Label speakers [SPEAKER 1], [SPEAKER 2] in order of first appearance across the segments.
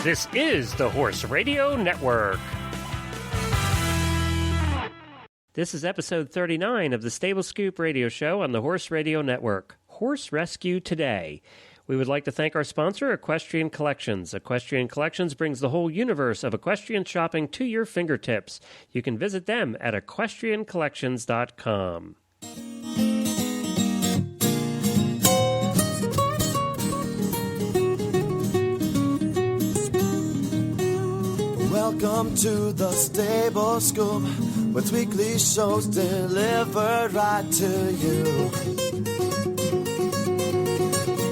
[SPEAKER 1] This is the Horse Radio Network. This is episode 39 of the Stable Scoop radio show on the Horse Radio Network. Horse Rescue Today. We would like to thank our sponsor, Equestrian Collections. Equestrian Collections brings the whole universe of equestrian shopping to your fingertips. You can visit them at equestriancollections.com.
[SPEAKER 2] Welcome to the Stable Scoop, with weekly shows delivered right to you.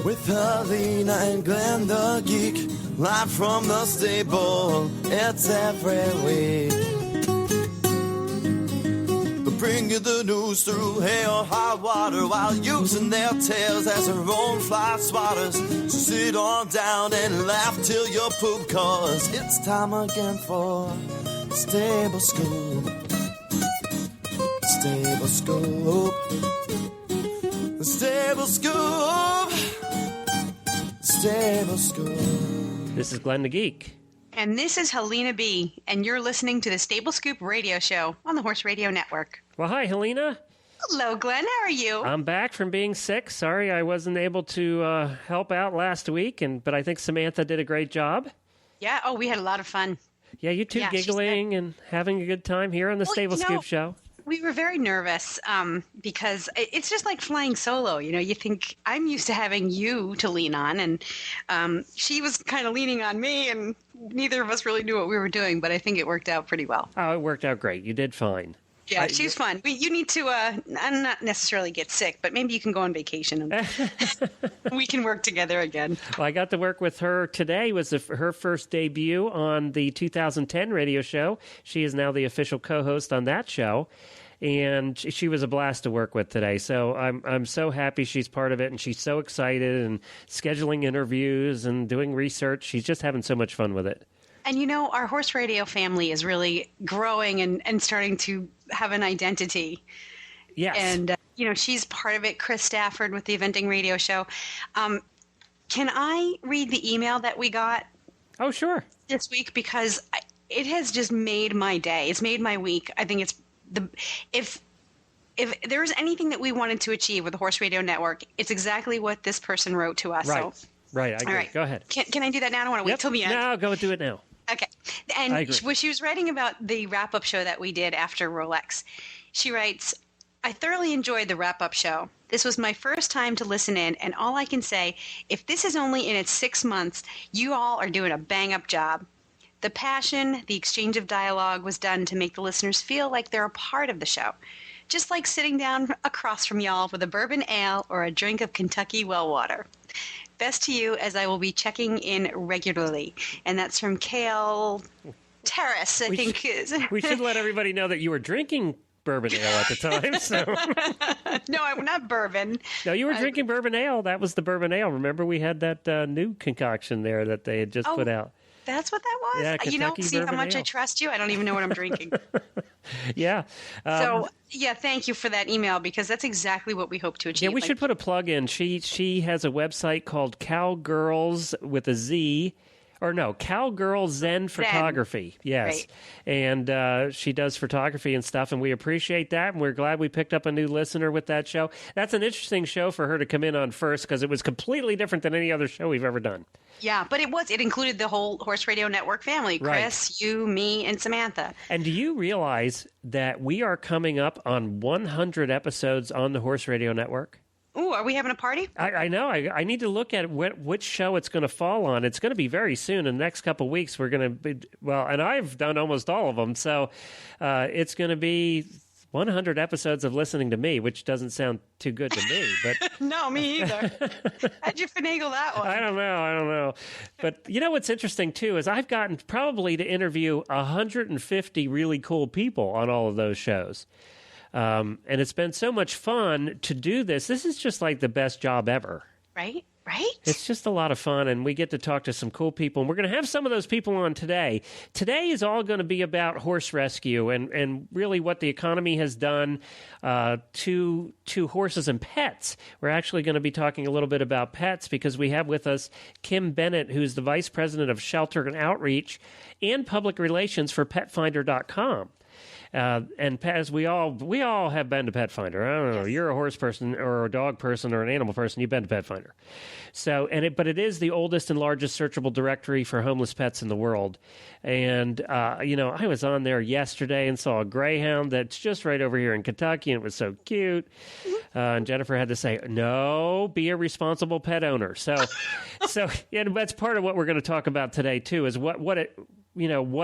[SPEAKER 2] With Helena and Glenn the Geek, live from the stable, it's every week. They bring you the news through hail or high water, while using their tails as their own fly swatters. So sit on down and laugh till you poop, cause it's time again for Stable Scoop. Stable Scoop. Stable Scoop. Stable Scoop.
[SPEAKER 1] This is Glenn the Geek.
[SPEAKER 3] And this is Helena B. And you're listening to the Stable Scoop radio show on the Horse Radio Network.
[SPEAKER 1] Well, hi, Helena.
[SPEAKER 3] Hello, Glenn. How are you?
[SPEAKER 1] I'm back from being sick. Sorry I wasn't able to help out last week, but I think Samantha did a great job.
[SPEAKER 3] Yeah. Oh, we had a lot of fun.
[SPEAKER 1] Yeah, you two giggling and having a good time here on the Stable Scoop show.
[SPEAKER 3] We were very nervous because it's just like flying solo. You know, you think I'm used to having you to lean on, and she was kind of leaning on me, and neither of us really knew what we were doing, but I think it worked out pretty well.
[SPEAKER 1] Oh, it worked out great. You did fine.
[SPEAKER 3] Yeah, she's fun. You need to not necessarily get sick, but maybe you can go on vacation and we can work together again.
[SPEAKER 1] Well, I got to work with her today. It was her first debut on the 2010 radio show. She is now the official co-host on that show, and she was a blast to work with today. So I'm so happy she's part of it, and she's so excited and scheduling interviews and doing research. She's just having so much fun with it.
[SPEAKER 3] And, you know, our horse radio family is really growing and starting to have an identity.
[SPEAKER 1] Yes.
[SPEAKER 3] And, you know, she's part of it, Chris Stafford with the Eventing Radio Show. Can I read the email that we got?
[SPEAKER 1] Oh, sure.
[SPEAKER 3] This week, because it has just made my day. It's made my week. I think it's if there's anything that we wanted to achieve with the Horse Radio Network, it's exactly what this person wrote to us.
[SPEAKER 1] Right.
[SPEAKER 3] So,
[SPEAKER 1] right. I agree.
[SPEAKER 3] All right.
[SPEAKER 1] Go ahead.
[SPEAKER 3] Can I do that now? I don't want to wait till the end.
[SPEAKER 1] No, go do it now.
[SPEAKER 3] Okay. And she was writing about the wrap-up show that we did after Rolex. She writes, I thoroughly enjoyed the wrap-up show. This was my first time to listen in, and all I can say, if this is only in its 6 months, you all are doing a bang-up job. The passion, the exchange of dialogue was done to make the listeners feel like they're a part of the show. Just like sitting down across from y'all with a bourbon ale or a drink of Kentucky well water. Best to you, as I will be checking in regularly. And that's from Kale Terrace, I think.
[SPEAKER 1] We should let everybody know that you were drinking bourbon ale at the time. So.
[SPEAKER 3] No, I'm not bourbon.
[SPEAKER 1] No, you were drinking bourbon ale. That was the bourbon ale. Remember, we had that new concoction there that they had just put out.
[SPEAKER 3] That's what that was?
[SPEAKER 1] Yeah, Kentucky
[SPEAKER 3] see how much
[SPEAKER 1] ale.
[SPEAKER 3] I trust you? I don't even know what I'm drinking.
[SPEAKER 1] Yeah.
[SPEAKER 3] Thank you for that email, because that's exactly what we hope to achieve.
[SPEAKER 1] Yeah, we should put a plug in. She has a website called Cowgirls with a Z. Or no, Cowgirl Zen Photography. Yes.
[SPEAKER 3] Right.
[SPEAKER 1] And she does photography and stuff, and we appreciate that, and we're glad we picked up a new listener with that show. That's an interesting show for her to come in on first, because it was completely different than any other show we've ever done.
[SPEAKER 3] Yeah, but it included the whole Horse Radio Network family. Chris, you, me, and Samantha.
[SPEAKER 1] And do you realize that we are coming up on 100 episodes on the Horse Radio Network?
[SPEAKER 3] Ooh, are we having a party?
[SPEAKER 1] I know. I need to look at which show it's going to fall on. It's going to be very soon. In the next couple of weeks, we're going to be, and I've done almost all of them. So it's going to be 100 episodes of listening to me, which doesn't sound too good to me. But
[SPEAKER 3] no, me either. How'd you finagle that one?
[SPEAKER 1] I don't know. But you know what's interesting, too, is I've gotten probably to interview 150 really cool people on all of those shows. And it's been so much fun to do this. This is just like the best job ever.
[SPEAKER 3] Right? Right?
[SPEAKER 1] It's just a lot of fun, and we get to talk to some cool people, and we're going to have some of those people on today. Today is all going to be about horse rescue and really what the economy has done to horses and pets. We're actually going to be talking a little bit about pets because we have with us Kim Bennett, who's the Vice President of Shelter and Outreach and Public Relations for PetFinder.com. And as we all have been to Pet Finder. I don't know. Yes. You're a horse person or a dog person or an animal person. You've been to Pet Finder. So, but it is the oldest and largest searchable directory for homeless pets in the world. And, I was on there yesterday and saw a greyhound that's just right over here in Kentucky, and it was so cute. And Jennifer had to say, no, be a responsible pet owner. So that's part of what we're going to talk about today, too, is what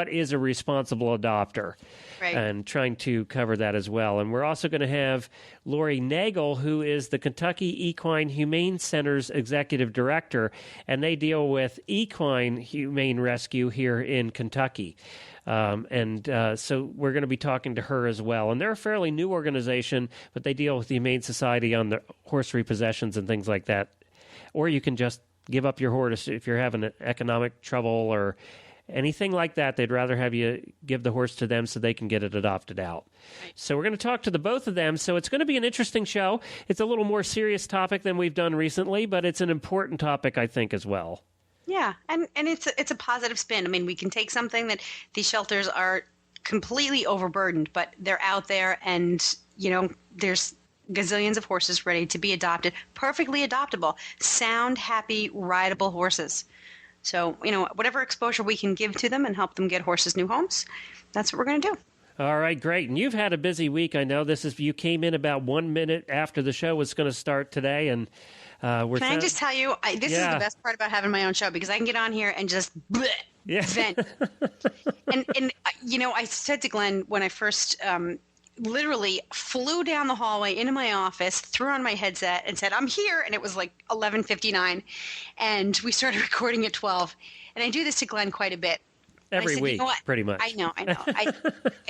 [SPEAKER 1] is a responsible adopter? Right. And trying to cover that as well. And we're also going to have Lori Nagel, who is the Kentucky Equine Humane Center's executive director, and they deal with equine humane rescue here in Kentucky. So we're going to be talking to her as well. And they're a fairly new organization, but they deal with the Humane Society on the horse repossessions and things like that. Or you can just give up your horse if you're having economic trouble or anything like that. They'd rather have you give the horse to them so they can get it adopted out. Right. So we're going to talk to the both of them. So it's going to be an interesting show. It's a little more serious topic than we've done recently, but it's an important topic, I think, as well.
[SPEAKER 3] Yeah, and it's a positive spin. I mean, we can take something that these shelters are completely overburdened, but they're out there and, there's gazillions of horses ready to be adopted, perfectly adoptable, sound, happy, rideable horses. So, whatever exposure we can give to them and help them get horses new homes, that's what we're going to do.
[SPEAKER 1] All right, great. And you've had a busy week. I know you came in about 1 minute after the show was going to start today. And
[SPEAKER 3] Can I just tell you, this is the best part about having my own show, because I can get on here and just vent. and I said to Glenn when I first literally flew down the hallway into my office, threw on my headset and said, I'm here. And it was like 11:59. And we started recording at 12. And I do this to Glenn quite a bit.
[SPEAKER 1] Every week, pretty much.
[SPEAKER 3] I know. I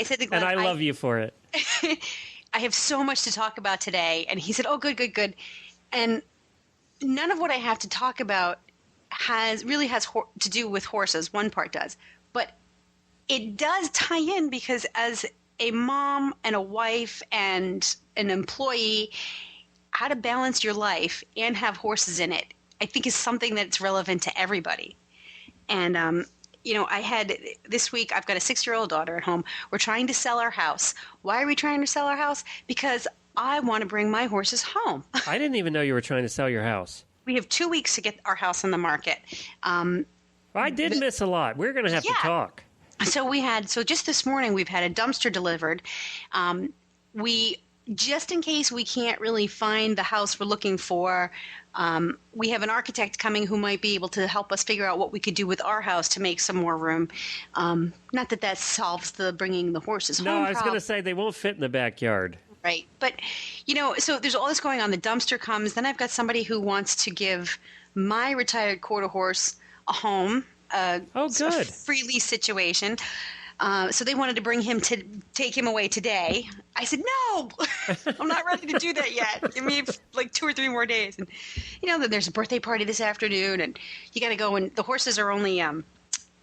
[SPEAKER 3] said to Glenn.
[SPEAKER 1] And I love you for it.
[SPEAKER 3] I have so much to talk about today. And he said, oh, good. And none of what I have to talk about has to do with horses. One part does. But it does tie in because as a mom and a wife and an employee, how to balance your life and have horses in it, I think is something that's relevant to everybody. And, this week I've got a 6-year-old daughter at home. We're trying to sell our house. Why are we trying to sell our house? Because I want to bring my horses home.
[SPEAKER 1] I didn't even know you were trying to sell your house.
[SPEAKER 3] We have 2 weeks to get our house on the market.
[SPEAKER 1] I did miss a lot. We're going to have to talk.
[SPEAKER 3] So just this morning we've had a dumpster delivered. Just in case we can't really find the house we're looking for, we have an architect coming who might be able to help us figure out what we could do with our house to make some more room. Not that solves the bringing the horses home.
[SPEAKER 1] No, I was going to say they won't fit in the backyard.
[SPEAKER 3] Right. But, so there's all this going on. The dumpster comes. Then I've got somebody who wants to give my retired quarter horse a home. Good. A free lease situation. So they wanted to take him away today. I said, no, I'm not ready to do that yet. Give me like 2 or 3 more days. And, then there's a birthday party this afternoon and you got to go, and the horses are only,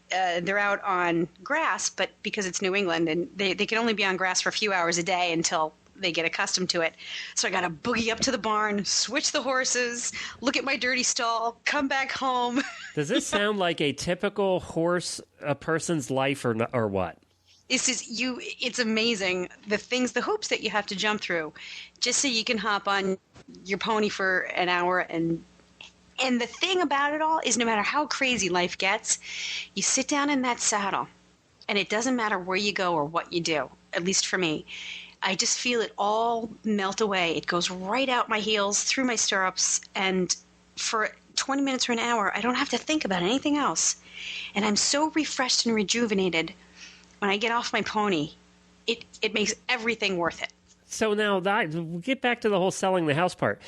[SPEAKER 3] they're out on grass, but because it's New England and they can only be on grass for a few hours a day until they get accustomed to it. So I got to boogie up to the barn, switch the horses, look at my dirty stall, come back home.
[SPEAKER 1] Does this sound like a typical a person's life or what?
[SPEAKER 3] It's amazing the hoops that you have to jump through just so you can hop on your pony for an hour. And the thing about it all is no matter how crazy life gets, you sit down in that saddle and it doesn't matter where you go or what you do, at least for me. I just feel it all melt away. It goes right out my heels, through my stirrups, and for 20 minutes or an hour, I don't have to think about anything else. And I'm so refreshed and rejuvenated when I get off my pony. It makes everything worth it.
[SPEAKER 1] So now, get back to the whole selling the house part.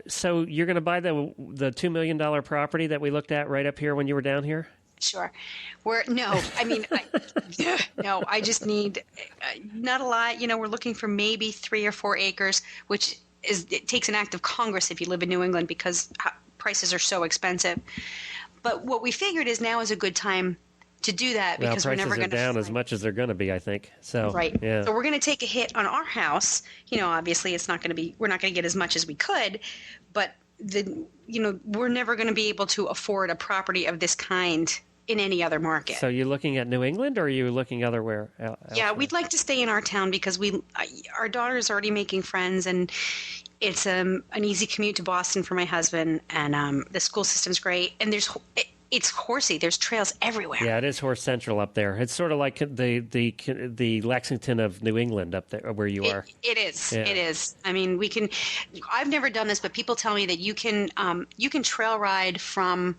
[SPEAKER 1] So you're going to buy the $2 million property that we looked at right up here when you were down here?
[SPEAKER 3] Sure. I just need not a lot. We're looking for maybe 3 or 4 acres, which it takes an act of Congress if you live in New England, because prices are so expensive. But what we figured is now is a good time to do that because we're never going to
[SPEAKER 1] down as much as they're going to be, I think. So
[SPEAKER 3] right.
[SPEAKER 1] Yeah.
[SPEAKER 3] So we're going to take a hit on our house. Obviously it's not going to be. We're not going to get as much as we could, but we're never going to be able to afford a property of this kind in any other market.
[SPEAKER 1] So you're looking at New England, or are you looking elsewhere?
[SPEAKER 3] Yeah, we'd like to stay in our town because our daughter is already making friends, and it's an easy commute to Boston for my husband, and the school system's great, and it's horsey. There's trails everywhere.
[SPEAKER 1] Yeah, it is horse central up there. It's sort of like the Lexington of New England up there where you are.
[SPEAKER 3] It is.
[SPEAKER 1] Yeah.
[SPEAKER 3] It is. I mean, I've never done this, but people tell me that you can trail ride from.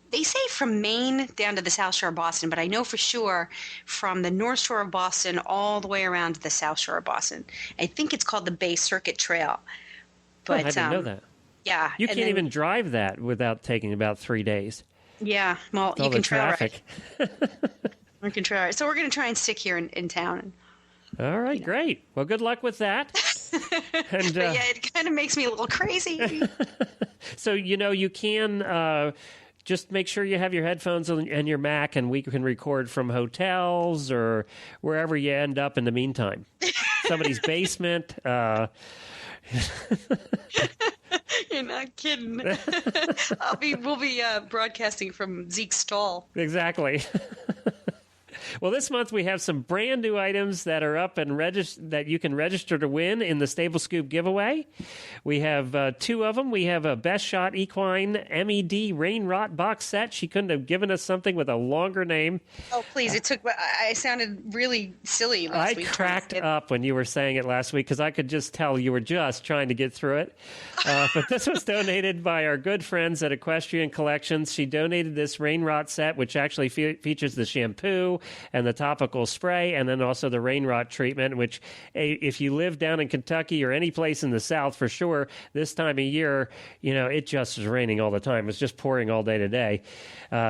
[SPEAKER 3] They say from Maine down to the South Shore of Boston, but I know for sure from the North Shore of Boston all the way around to the South Shore of Boston. I think it's called the Bay Circuit Trail. But
[SPEAKER 1] I didn't know that.
[SPEAKER 3] Yeah.
[SPEAKER 1] You can't even drive that without taking about 3 days.
[SPEAKER 3] Yeah. Well, you can trail
[SPEAKER 1] traffic.
[SPEAKER 3] We can trail ride. So we're going to try and stick here in town.
[SPEAKER 1] All right, great. Well, good luck with that.
[SPEAKER 3] And, but yeah, it kind of makes me a little crazy.
[SPEAKER 1] So, you can... just make sure you have your headphones and your Mac, and we can record from hotels or wherever you end up in the meantime. Somebody's basement.
[SPEAKER 3] You're not kidding. We'll be broadcasting from Zeke's stall.
[SPEAKER 1] Exactly. Well, this month we have some brand new items that are up and that you can register to win in the Stable Scoop giveaway. We have 2 of them. We have a Best Shot Equine MED Rain Rot box set. She couldn't have given us something with a longer name.
[SPEAKER 3] Oh, please. I sounded really silly last week.
[SPEAKER 1] I cracked up when you were saying it last week because I could just tell you were just trying to get through it. But this was donated by our good friends at Equestrian Collections. She donated this Rain Rot set, which actually features the shampoo and the topical spray, and then also the rain rot treatment, which if you live down in Kentucky or any place in the South, for sure, this time of year, it just is raining all the time. It's just pouring all day today.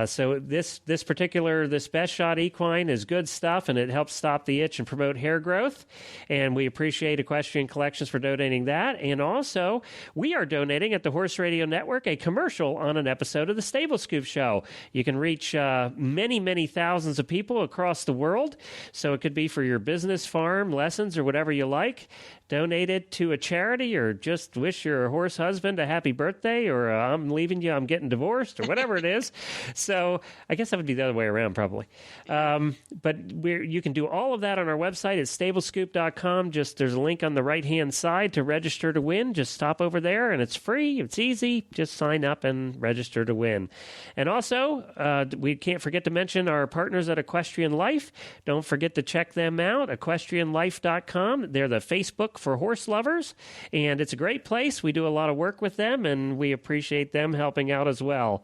[SPEAKER 1] So this Best Shot Equine is good stuff, and it helps stop the itch and promote hair growth. And we appreciate Equestrian Collections for donating that. And also, we are donating at the Horse Radio Network a commercial on an episode of the Stable Scoop Show. You can reach many, many thousands of people across the world. So it could be for your business, farm, lessons, or whatever you like. Donate it to a charity, or just wish your horse husband a happy birthday, or I'm leaving you, I'm getting divorced, or whatever it is. So I guess that would be the other way around, probably. But you can do all of that on our website at stablescoop.com. There's a link on the right-hand side to register to win. Just stop over there, and it's free. It's easy. Just sign up and register to win. And also, we can't forget to mention our partners at Equestrian Life. Don't forget to check them out, equestrianlife.com. They're the Facebook for horse lovers, and it's a great place. We do a lot of work with them, and we appreciate them helping out as well.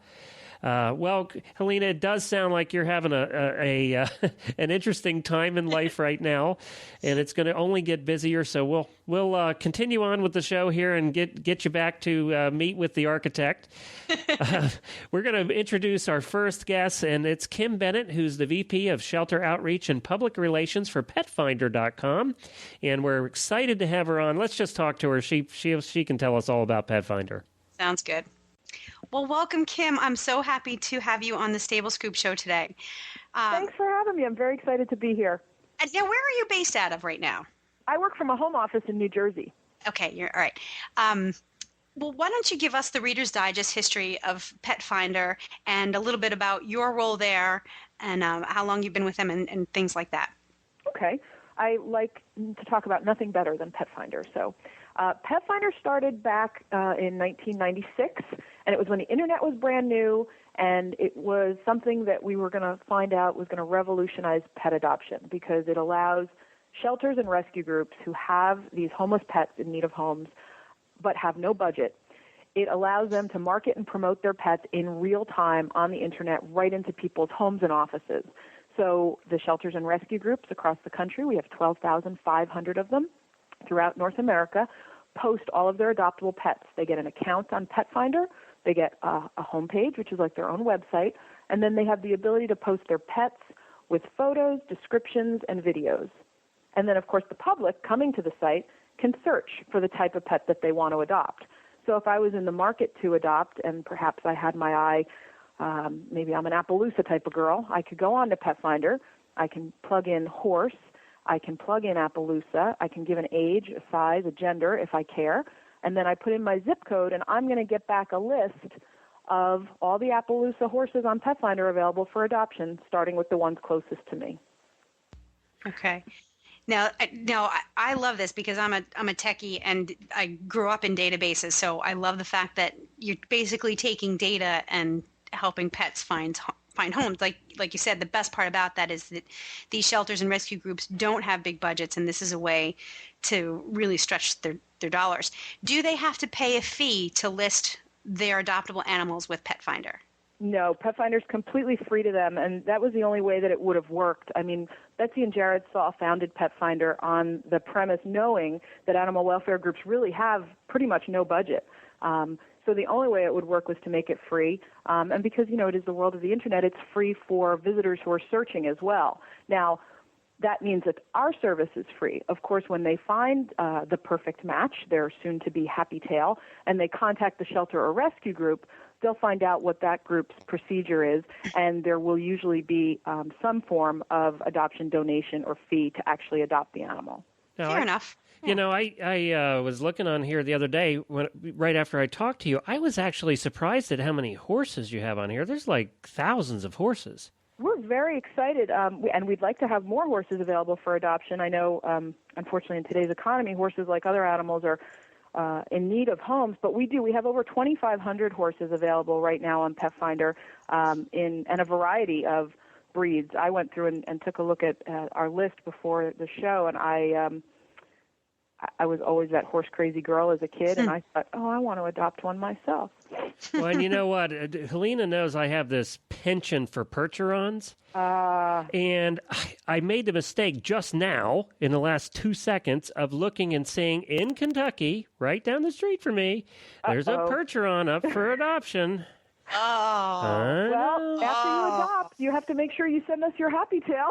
[SPEAKER 1] Well, Helena, it does sound like you're having an interesting time in life right now, and it's going to only get busier. So we'll continue on with the show here and get you back to meet with the architect. We're going to introduce our first guest, and it's Kim Bennett, who's the VP of Shelter Outreach and Public Relations for PetFinder.com, and we're excited to have her on. Let's just talk to her. She can tell us all about PetFinder.
[SPEAKER 3] Sounds good. Well, welcome, Kim. I'm so happy to have you on the Stable Scoop Show today.
[SPEAKER 4] Thanks for having me. I'm very excited to be here.
[SPEAKER 3] And now, where are you based out of right now?
[SPEAKER 4] I work from a home office in New Jersey.
[SPEAKER 3] Okay, you're all right. Well, why don't you give us the Reader's Digest history of PetFinder and a little bit about your role there and how long you've been with them and things like that.
[SPEAKER 4] Okay. I like to talk about nothing better than PetFinder. So PetFinder started back in 1996, and it was when the Internet was brand new, and it was something that we were going to find out was going to revolutionize pet adoption because it allows shelters and rescue groups who have these homeless pets in need of homes but have no budget. It allows them to market and promote their pets in real time on the Internet right into people's homes and offices. So the shelters and rescue groups across the country, we have 12,500 of them throughout North America, post all of their adoptable pets. They get an account on PetFinder. They get a homepage, which is like their own website, and then they have the ability to post their pets with photos, descriptions, and videos. And then, of course, the public coming to the site can search for the type of pet that they want to adopt. So if I was in the market to adopt and perhaps I had my eye, maybe I'm an Appaloosa type of girl, I could go on to Pet Finder. I can plug in horse. I can plug in Appaloosa. I can give an age, a size, a gender if I care. And then I put in my zip code, and I'm going to get back a list of all the Appaloosa horses on Pet Finder available for adoption, starting with the ones closest to me.
[SPEAKER 3] Okay. Now, I love this because I'm a techie and I grew up in databases. So I love the fact that you're basically taking data and helping pets find homes. Like you said, the best part about that is that these shelters and rescue groups don't have big budgets, and this is a way to really stretch their dollars. Do they have to pay a fee to list their adoptable animals with Pet Finder?
[SPEAKER 4] No, Pet Finder's completely free to them, and that was the only way that it would have worked. I mean, Betsy and Jared Saw founded Pet Finder on the premise knowing that animal welfare groups really have pretty much no budget. So the only way it would work was to make it free. And because, it is the world of the Internet, it's free for visitors who are searching as well. Now, that means that our service is free. Of course, when they find the perfect match, their soon-to-be happy tail, and they contact the shelter or rescue group, they'll find out what that group's procedure is, and there will usually be some form of adoption donation or fee to actually adopt the animal.
[SPEAKER 3] Fair enough.
[SPEAKER 1] Yeah. I was looking on here the other day, right after I talked to you. I was actually surprised at how many horses you have on here. There's like thousands of horses.
[SPEAKER 4] We're very excited, and we'd like to have more horses available for adoption. I know, unfortunately, in today's economy, horses, like other animals, are in need of homes, but we do. We have over 2,500 horses available right now on Pet Finder in a variety of breeds. I went through and took a look at our list before the show, and I was always that horse crazy girl as a kid, and I thought, I want to adopt one myself.
[SPEAKER 1] Well, and you know what? Helena knows I have this penchant for Percherons. And I made the mistake just now, in the last 2 seconds, of looking and seeing in Kentucky, right down the street from me, there's a Percheron up for adoption.
[SPEAKER 3] Oh.
[SPEAKER 4] Well, after you adopt, you have to make sure you send us your happy tail.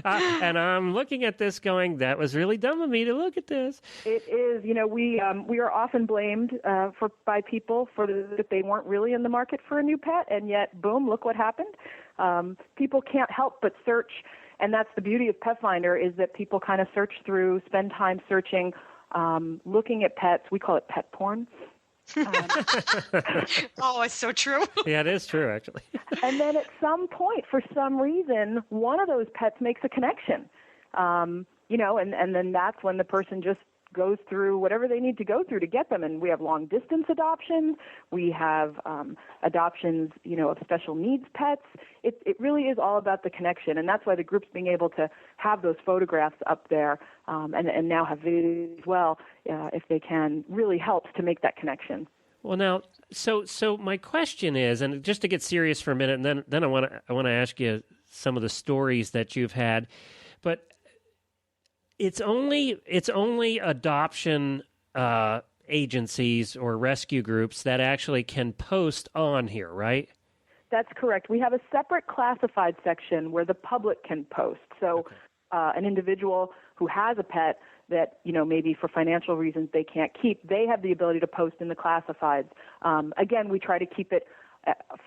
[SPEAKER 1] And I'm looking at this going, that was really dumb of me to look at this.
[SPEAKER 4] It is. We are often blamed by people that they weren't really in the market for a new pet, and yet, boom, look what happened. People can't help but search, and that's the beauty of Pet Finder, is that people kind of search through, spend time searching, looking at pets. We call it pet porn.
[SPEAKER 3] Oh, it's so true.
[SPEAKER 1] Yeah, it is true, actually.
[SPEAKER 4] And then at some point, for some reason, one of those pets makes a connection, and then that's when the person just goes through whatever they need to go through to get them. And we have long-distance adoptions. We have adoptions, of special needs pets. It really is all about the connection, and that's why the group's being able to have those photographs up there and now have videos as well, if they can, really helps to make that connection.
[SPEAKER 1] Well, now, so my question is, and just to get serious for a minute, and then I want to ask you some of the stories that you've had, but it's only adoption agencies or rescue groups that actually can post on here, right?
[SPEAKER 4] That's correct. We have a separate classified section where the public can post. So an individual who has a pet that, maybe for financial reasons they can't keep, they have the ability to post in the classifieds. Again, we try to keep it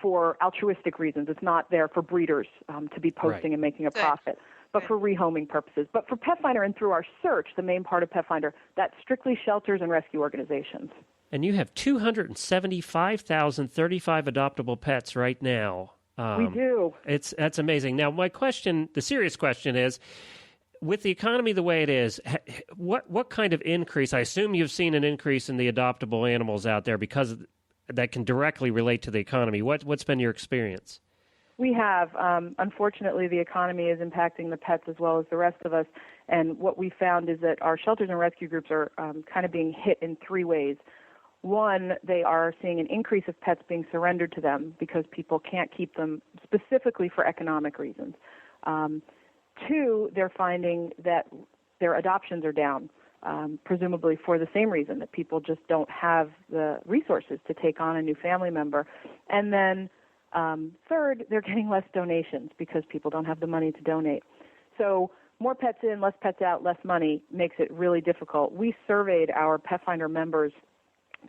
[SPEAKER 4] for altruistic reasons. It's not there for breeders to be posting and making a profit, but for rehoming purposes. But for Pet Finder and through our search, the main part of Pet Finder, that's strictly shelters and rescue organizations. And
[SPEAKER 1] you have 275,035 adoptable pets right now.
[SPEAKER 4] We do.
[SPEAKER 1] That's amazing. Now, the serious question is, with the economy the way it is, what kind of increase? I assume you've seen an increase in the adoptable animals out there because that can directly relate to the economy. What's been your experience?
[SPEAKER 4] We have. Unfortunately, the economy is impacting the pets as well as the rest of us. And what we found is that our shelters and rescue groups are kind of being hit in three ways. One, they are seeing an increase of pets being surrendered to them because people can't keep them specifically for economic reasons. Two, they're finding that their adoptions are down, presumably for the same reason, that people just don't have the resources to take on a new family member. And then third, they're getting less donations because people don't have the money to donate. So more pets in, less pets out, less money makes it really difficult. We surveyed our Pet Finder members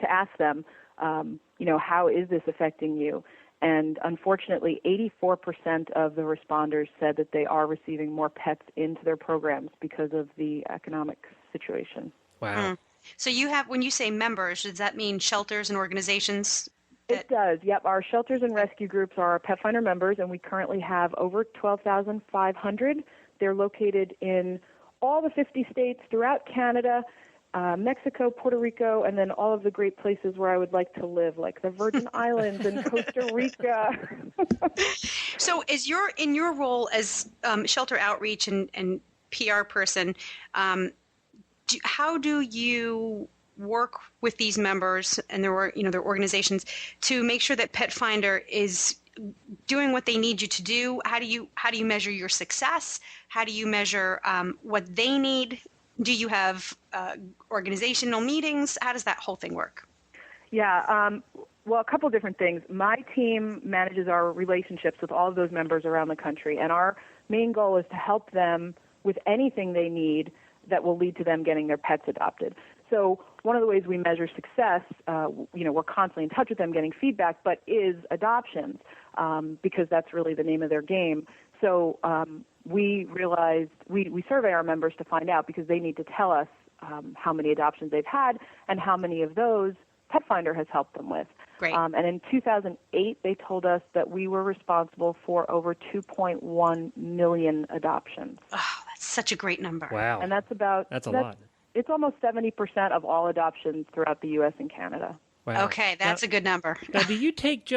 [SPEAKER 4] to ask them, how is this affecting you? And unfortunately, 84% of the responders said that they are receiving more pets into their programs because of the economic situation.
[SPEAKER 1] Wow.
[SPEAKER 3] So when you say members, does that mean shelters and organizations?
[SPEAKER 4] It does. Yep. Our shelters and rescue groups are our Pet Finder members, and we currently have over 12,500. They're located in all the 50 states throughout Canada, Mexico, Puerto Rico, and then all of the great places where I would like to live, like the Virgin Islands and Costa Rica.
[SPEAKER 3] So in your role as shelter outreach and PR person, how do you work with these members and their organizations to make sure that Pet Finder is doing what they need you to do? How do you measure your success? How do you measure what they need? Do you have organizational meetings? How does that whole thing work?
[SPEAKER 4] Yeah, well, a couple of different things. My team manages our relationships with all of those members around the country, and our main goal is to help them with anything they need that will lead to them getting their pets adopted. So one of the ways we measure success, we're constantly in touch with them getting feedback, but is adoptions, because that's really the name of their game. So we realized we survey our members to find out, because they need to tell us how many adoptions they've had and how many of those Pet Finder has helped them with.
[SPEAKER 3] Great.
[SPEAKER 4] And in 2008, they told us that we were responsible for over 2.1 million adoptions.
[SPEAKER 3] Oh, that's such a great number.
[SPEAKER 1] Wow.
[SPEAKER 4] And that's
[SPEAKER 1] a lot.
[SPEAKER 4] It's almost 70% of all adoptions throughout the U.S. and Canada.
[SPEAKER 1] Wow.
[SPEAKER 3] Okay, that's a good number.
[SPEAKER 1] Now, do you take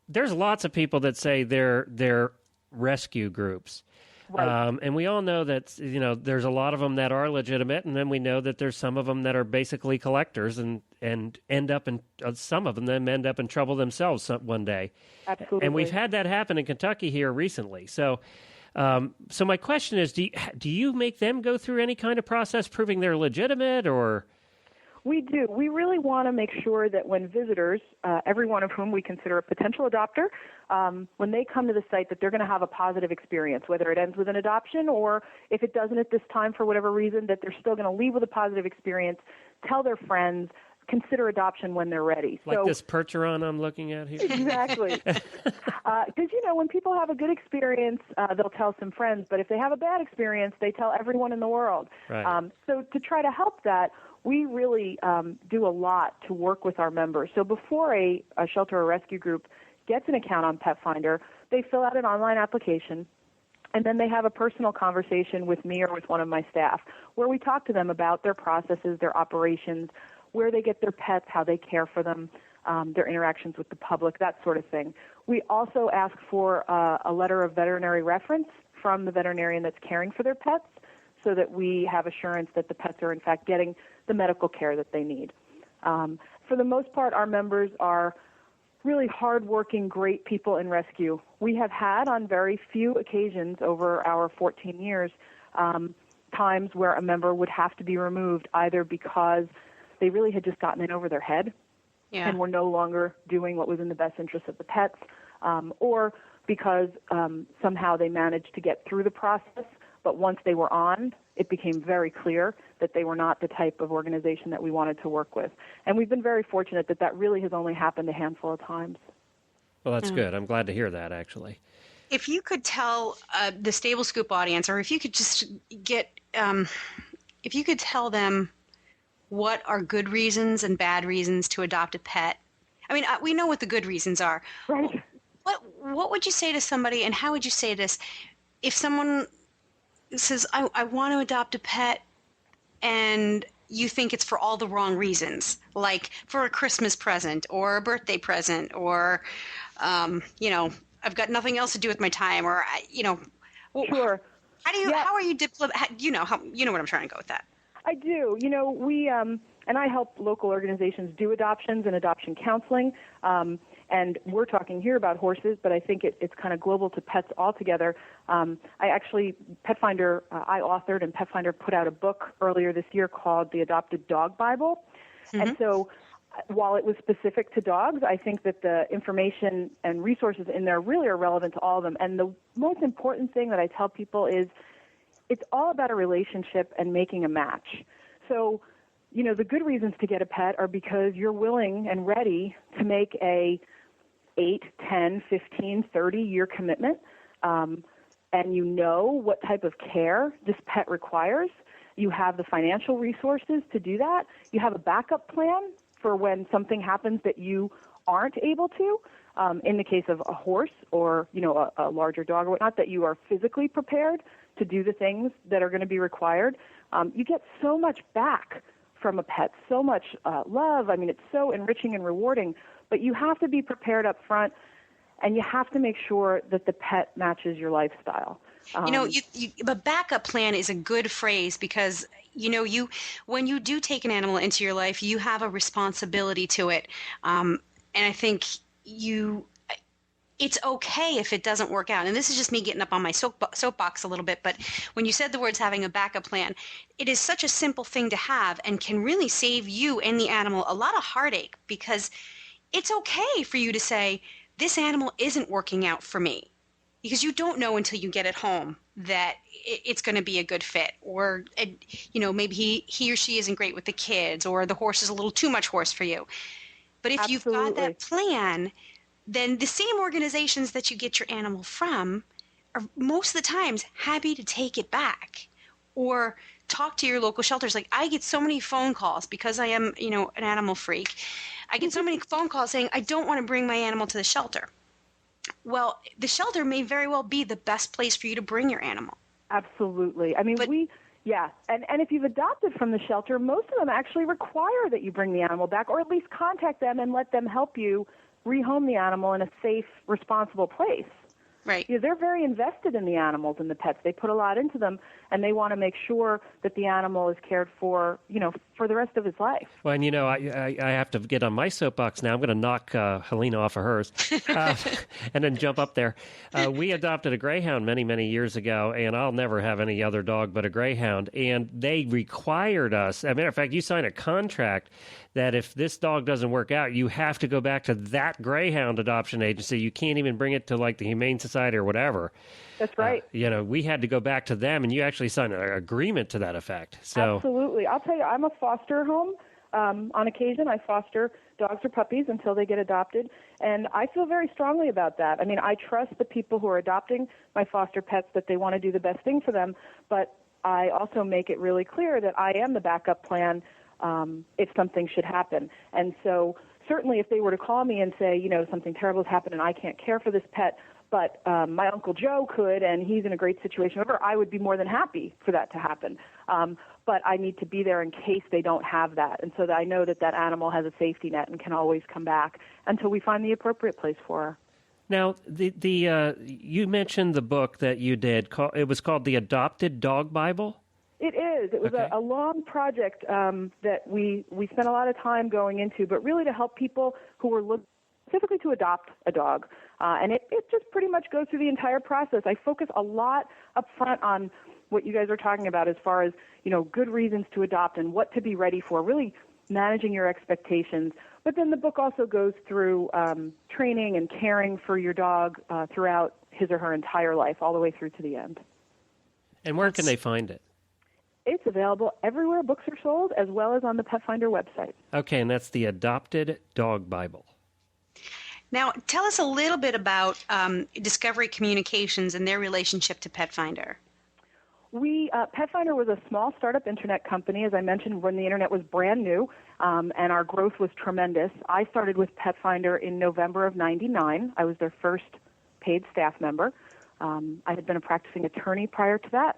[SPEAKER 1] there's lots of people that say they're rescue groups.
[SPEAKER 4] Right.
[SPEAKER 1] And we all know that, there's a lot of them that are legitimate, and then we know that there's some of them that are basically collectors and end up in, some of them end up in trouble themselves one day.
[SPEAKER 4] Absolutely.
[SPEAKER 1] And we've had that happen in Kentucky here recently. So my question is, do you make them go through any kind of process proving they're legitimate, or?
[SPEAKER 4] We do. We really want to make sure that when visitors, every one of whom we consider a potential adopter, when they come to the site, that they're going to have a positive experience, whether it ends with an adoption or if it doesn't at this time for whatever reason, that they're still going to leave with a positive experience, tell their friends, consider adoption when they're ready.
[SPEAKER 1] Like this Percheron I'm looking at here?
[SPEAKER 4] Exactly. Because, when people have a good experience, they'll tell some friends, but if they have a bad experience, they tell everyone in the world.
[SPEAKER 1] Right.
[SPEAKER 4] So to try to help that, we really do a lot to work with our members. So before a shelter or rescue group gets an account on Pet Finder, they fill out an online application, and then they have a personal conversation with me or with one of my staff where we talk to them about their processes, their operations, where they get their pets, how they care for them, their interactions with the public, that sort of thing. We also ask for a letter of veterinary reference from the veterinarian that's caring for their pets, so that we have assurance that the pets are in fact getting the medical care that they need. For the most part, our members are really hardworking, great people in rescue. We have had on very few occasions over our 14 years times where a member would have to be removed either because they really had just gotten in over their head and were no longer doing what was in the best interest of the pets, or because somehow they managed to get through the process, but once they were on, it became very clear that they were not the type of organization that we wanted to work with. And we've been very fortunate that really has only happened a handful of times.
[SPEAKER 1] Well, that's good. I'm glad to hear that, actually.
[SPEAKER 3] If you could tell the Stable Scoop audience, or if you could just if you could tell them what are good reasons and bad reasons to adopt a pet. I mean, we know what the good reasons are.
[SPEAKER 4] Right.
[SPEAKER 3] What would you say to somebody, and how would you say this, if someone says, I want to adopt a pet, and you think it's for all the wrong reasons, like for a Christmas present or a birthday present, or, I've got nothing else to do with my time, or,
[SPEAKER 4] Sure.
[SPEAKER 3] How are you you know what I'm trying to go with that.
[SPEAKER 4] I do. We and I help local organizations do adoptions and adoption counseling. And we're talking here about horses, but I think it's kind of global to pets altogether. Pet Finder, I authored, and Pet Finder put out a book earlier this year called The Adopted Dog Bible. Mm-hmm. And so while it was specific to dogs, I think that the information and resources in there really are relevant to all of them. And the most important thing that I tell people is it's all about a relationship and making a match. So, the good reasons to get a pet are because you're willing and ready to make a 8, 10, 15, 30-year commitment, and you know what type of care this pet requires. You have the financial resources to do that. You have a backup plan for when something happens that you aren't able to. In the case of a horse or, a larger dog or whatnot, that you are physically prepared to do the things that are going to be required. You get so much back from a pet, so much love. I mean, it's so enriching and rewarding, but you have to be prepared up front, and you have to make sure that the pet matches your lifestyle.
[SPEAKER 3] A backup plan is a good phrase because, when you do take an animal into your life, you have a responsibility to it. And I think it's okay if it doesn't work out. And this is just me getting up on my soapbox a little bit. But when you said the words having a backup plan, it is such a simple thing to have and can really save you and the animal a lot of heartache, because it's okay for you to say, this animal isn't working out for me, because you don't know until you get it home that it's going to be a good fit, or maybe he or she isn't great with the kids, or the horse is a little too much horse for you. But if you've got that plan, then the same organizations that you get your animal from are most of the times happy to take it back, or talk to your local shelters. Like, I get so many phone calls because I am, an animal freak. I get so many phone calls saying, I don't want to bring my animal to the shelter. Well, the shelter may very well be the best place for you to bring your animal.
[SPEAKER 4] Absolutely. I mean, and if you've adopted from the shelter, most of them actually require that you bring the animal back, or at least contact them and let them help you rehome the animal in a safe, responsible place.
[SPEAKER 3] Right.
[SPEAKER 4] They're very invested in the animals and the pets. They put a lot into them, and they want to make sure that the animal is cared for, for the rest of its life.
[SPEAKER 1] Well, and I have to get on my soapbox now. I'm going to knock Helena off of hers and then jump up there. We adopted a greyhound many, many years ago, and I'll never have any other dog but a greyhound. And they required us, as a matter of fact, you sign a contract that if this dog doesn't work out, you have to go back to that greyhound adoption agency. You can't even bring it to like the Humane Society or whatever.
[SPEAKER 4] That's right.
[SPEAKER 1] We had to go back to them, and you actually signed an agreement to that effect. So
[SPEAKER 4] absolutely. I'll tell you, I'm a foster home. On occasion, I foster dogs or puppies until they get adopted, and I feel very strongly about that. I mean, I trust the people who are adopting my foster pets that they want to do the best thing for them, but I also make it really clear that I am the backup plan if something should happen. And so certainly if they were to call me and say, something terrible has happened and I can't care for this pet, but my Uncle Joe could, and he's in a great situation, I would be more than happy for that to happen. But I need to be there in case they don't have that. And so that I know that animal has a safety net and can always come back until we find the appropriate place for her.
[SPEAKER 1] Now, you mentioned the book that you did. It was called The Adopted Dog Bible?
[SPEAKER 4] It is. It was a long project that we spent a lot of time going into, but really to help people who were looking specifically to adopt a dog. And it just pretty much goes through the entire process. I focus a lot up front on what you guys are talking about as far as, good reasons to adopt and what to be ready for, really managing your expectations. But then the book also goes through training and caring for your dog throughout his or her entire life, all the way through to the end.
[SPEAKER 1] And where can they find it?
[SPEAKER 4] It's available everywhere books are sold, as well as on the Pet Finder website.
[SPEAKER 1] Okay, and that's the Adopted Dog Bible.
[SPEAKER 3] Now, tell us a little bit about Discovery Communications and their relationship to Pet Finder.
[SPEAKER 4] Pet Finder was a small startup internet company, as I mentioned, when the internet was brand new, and our growth was tremendous. I started with Pet Finder in November of '99. I was their first paid staff member. I had been a practicing attorney prior to that,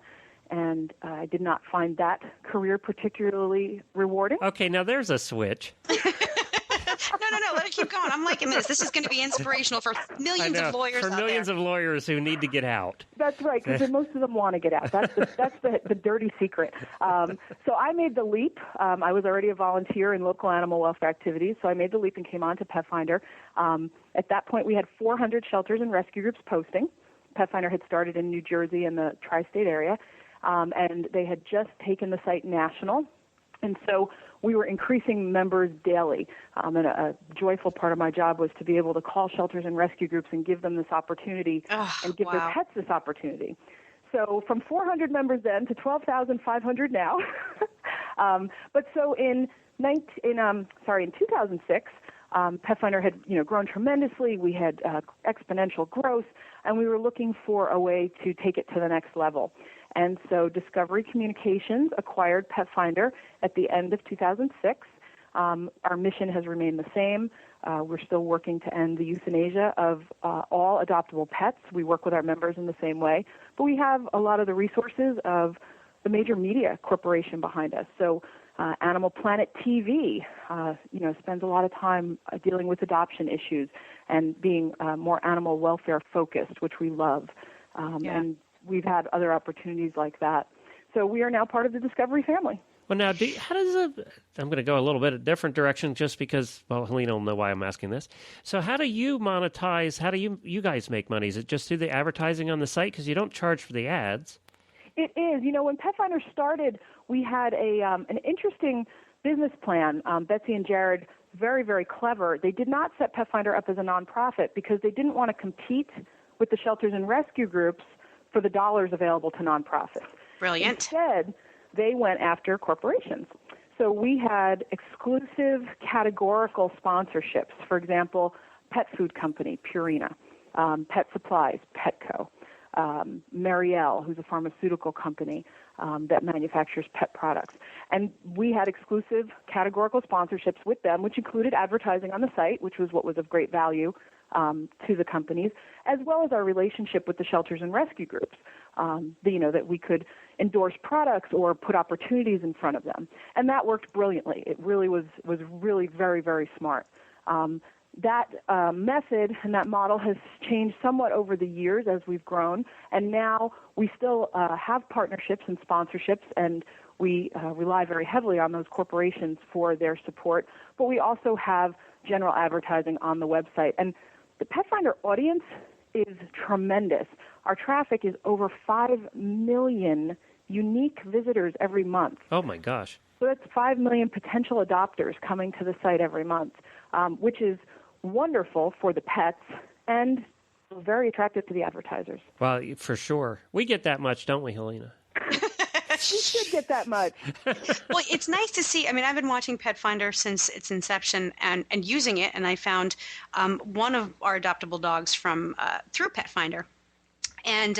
[SPEAKER 4] and I did not find that career particularly rewarding.
[SPEAKER 1] Okay, now there's a switch.
[SPEAKER 3] No, let it keep going. I'm liking this. This is going to be inspirational for millions of lawyers out there.
[SPEAKER 1] For millions of lawyers who need to get out.
[SPEAKER 4] That's right, because most of them want to get out. That's the dirty secret. So I made the leap. I was already a volunteer in local animal welfare activities, so I made the leap and came on to Pet Finder. At that point, we had 400 shelters and rescue groups posting. Pet Finder had started in New Jersey and the tri-state area, and they had just taken the site national. And so we were increasing members daily. And a joyful part of my job was to be able to call shelters and rescue groups and give them this opportunity and give their pets this opportunity. So from 400 members then to 12,500 now. But so in 2006, PetFinder had grown tremendously. We had exponential growth, and we were looking for a way to take it to the next level. And so Discovery Communications acquired PetFinder at the end of 2006. Our mission has remained the same. We're still working to end the euthanasia of all adoptable pets. We work with our members in the same way. But we have a lot of the resources of the major media corporation behind us. So Animal Planet TV, spends a lot of time dealing with adoption issues and being more animal welfare focused, which we love. And we've had other opportunities like that. So we are now part of the Discovery family.
[SPEAKER 1] Well, now, I'm going to go a little bit a different direction just because, well, Helena will know why I'm asking this. So how do you monetize? How do you guys make money? Is it just through the advertising on the site? Because you don't charge for the ads.
[SPEAKER 4] It is. When PetFinder started, we had an interesting business plan. Betsy and Jared, very, very clever. They did not set PetFinder up as a nonprofit because they didn't want to compete with the shelters and rescue groups for the dollars available to nonprofits.
[SPEAKER 3] Brilliant.
[SPEAKER 4] Instead, they went after corporations. So we had exclusive categorical sponsorships. For example, pet food company, Purina, Pet Supplies, Petco, Marielle, who's a pharmaceutical company that manufactures pet products. And we had exclusive categorical sponsorships with them, which included advertising on the site, which was what was of great value to the companies, as well as our relationship with the shelters and rescue groups, that we could endorse products or put opportunities in front of them. And that worked brilliantly. It really was really very, very smart. That method and that model has changed somewhat over the years as we've grown, and now we still have partnerships and sponsorships, and we rely very heavily on those corporations for their support, but we also have general advertising on the website. And the PetFinder audience is tremendous. Our traffic is over 5 million unique visitors every month.
[SPEAKER 1] Oh, my gosh.
[SPEAKER 4] So that's 5 million potential adopters coming to the site every month, which is wonderful for the pets and very attractive to the advertisers.
[SPEAKER 1] Well, for sure. We get that much, don't we, Helena?
[SPEAKER 4] We should get that much.
[SPEAKER 3] Well, it's nice to see. I mean, I've been watching PetFinder since its inception and using it, and I found one of our adoptable dogs from through PetFinder. And,